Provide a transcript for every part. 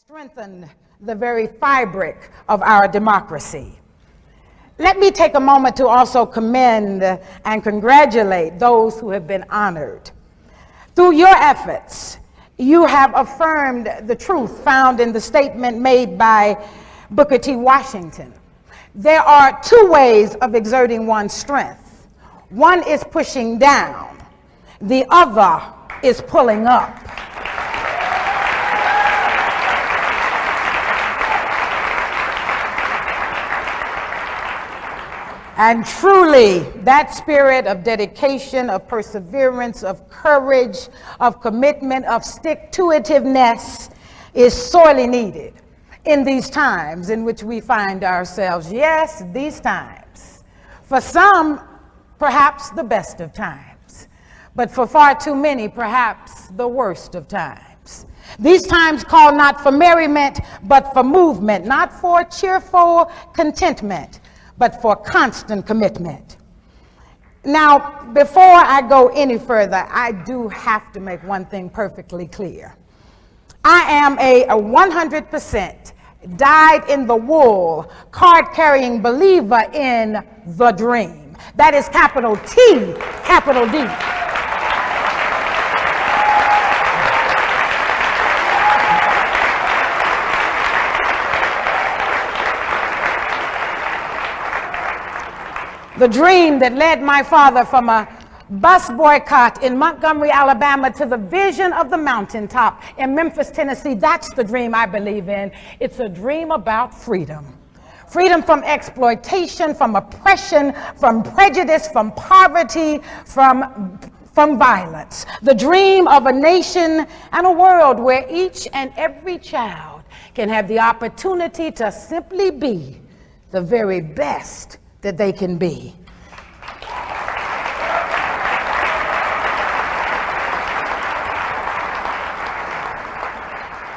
strengthen the very fabric of our democracy. Let me take a moment to also commend and congratulate those who have been honored. Through your efforts, you have affirmed the truth found in the statement made by Booker T. Washington. There are two ways of exerting one's strength. One is pushing down, the other is pulling up. And truly, that spirit of dedication, of perseverance, of courage, of commitment, of stick-to-itiveness is sorely needed in these times in which we find ourselves. Yes, these times. For some, perhaps the best of times. But for far too many, perhaps the worst of times. These times call not for merriment, but for movement, not for cheerful contentment, but for constant commitment. Now, before I go any further, I do have to make one thing perfectly clear. I am a 100% dyed-in-the-wool, card-carrying believer in the dream. That is capital T, capital D. The dream that led my father from a bus boycott in Montgomery, Alabama, to the vision of the mountaintop in Memphis, Tennessee. That's the dream I believe in. It's a dream about freedom. Freedom from exploitation, from oppression, from prejudice, from poverty, from violence. The dream of a nation and a world where each and every child can have the opportunity to simply be the very best that they can be.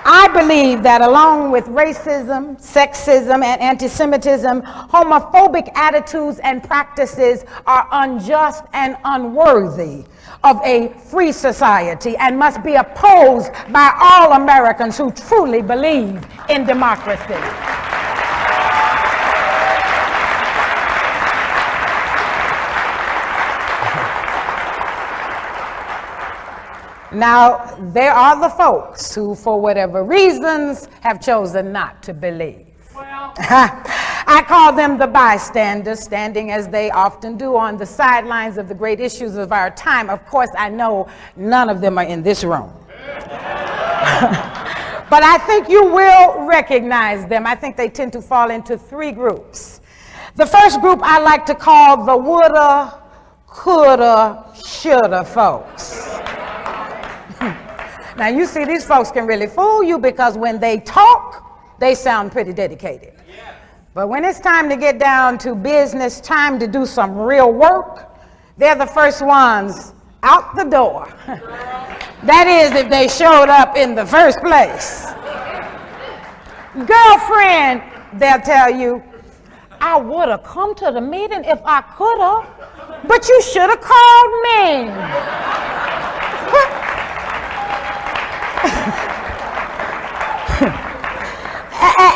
I believe that along with racism, sexism, and anti-Semitism, homophobic attitudes and practices are unjust and unworthy of a free society and must be opposed by all Americans who truly believe in democracy. Now, there are the folks who, for whatever reasons, have chosen not to believe. Well. I call them the bystanders, standing as they often do on the sidelines of the great issues of our time. Of course, I know none of them are in this room. But I think you will recognize them. I think they tend to fall into three groups. The first group I like to call the woulda, coulda, shoulda folks. Now, you see, these folks can really fool you because when they talk, they sound pretty dedicated. Yeah. But when it's time to get down to business, time to do some real work, they're the first ones out the door. That is, if they showed up in the first place. Girlfriend, they'll tell you, I would have come to the meeting if I could have, but you should have called me.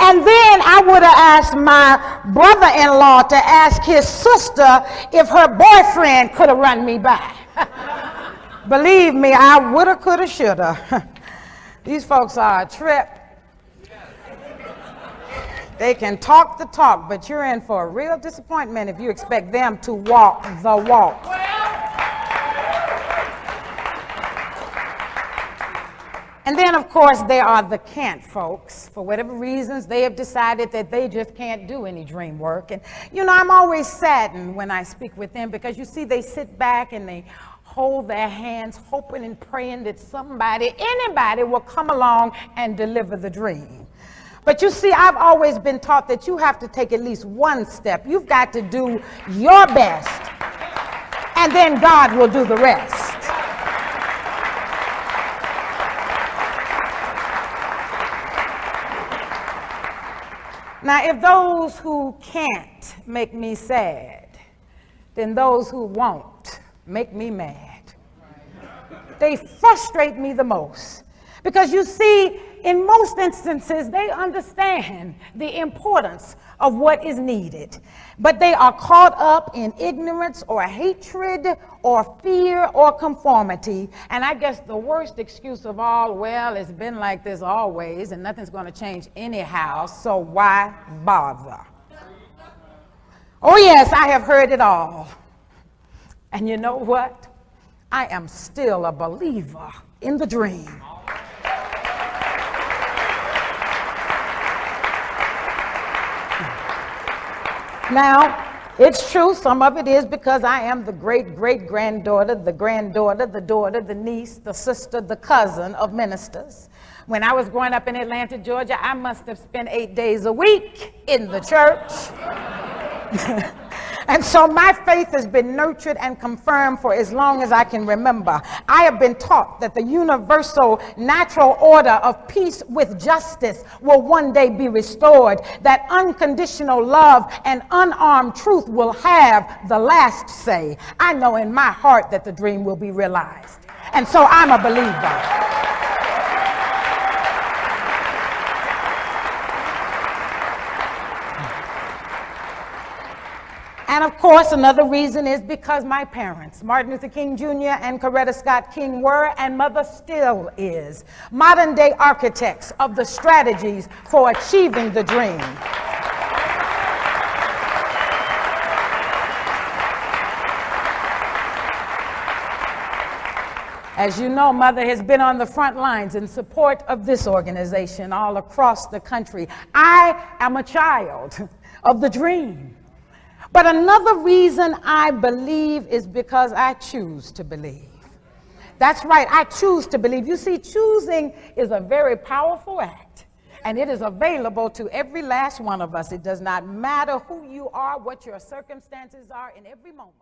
And then I would have asked my brother-in-law to ask his sister if her boyfriend could have run me by. Believe me, I woulda, coulda, shoulda. These folks are a trip. They can talk the talk, but you're in for a real disappointment if you expect them to walk the walk. And then, of course, there are the can't folks. For whatever reasons, they have decided that they just can't do any dream work. And, you know, I'm always saddened when I speak with them because, you see, they sit back and they hold their hands, hoping and praying that somebody, anybody will come along and deliver the dream. But, you see, I've always been taught that you have to take at least one step. You've got to do your best, and then God will do the rest. Now, if those who can't make me sad, then those who won't make me mad. They frustrate me the most. Because you see, in most instances, they understand the importance of what is needed, but they are caught up in ignorance or hatred or fear or conformity. And I guess the worst excuse of all, well, it's been like this always and nothing's going to change anyhow, so why bother? Oh yes, I have heard it all. And you know what? I am still a believer in the dream. Now, it's true, some of it is because I am the great-great-granddaughter, the granddaughter, the daughter, the niece, the sister, the cousin of ministers. When I was growing up in Atlanta, Georgia, I must have spent 8 days a week in the church. And so my faith has been nurtured and confirmed for as long as I can remember. I have been taught that the universal natural order of peace with justice will one day be restored, that unconditional love and unarmed truth will have the last say. I know in my heart that the dream will be realized. And so I'm a believer. And of course, another reason is because my parents, Martin Luther King Jr. and Coretta Scott King, were, and mother still is, modern day architects of the strategies for achieving the dream. As you know, Mother has been on the front lines in support of this organization all across the country. I am a child of the dream. But another reason I believe is because I choose to believe. That's right, I choose to believe. You see, choosing is a very powerful act, and it is available to every last one of us. It does not matter who you are, what your circumstances are in every moment.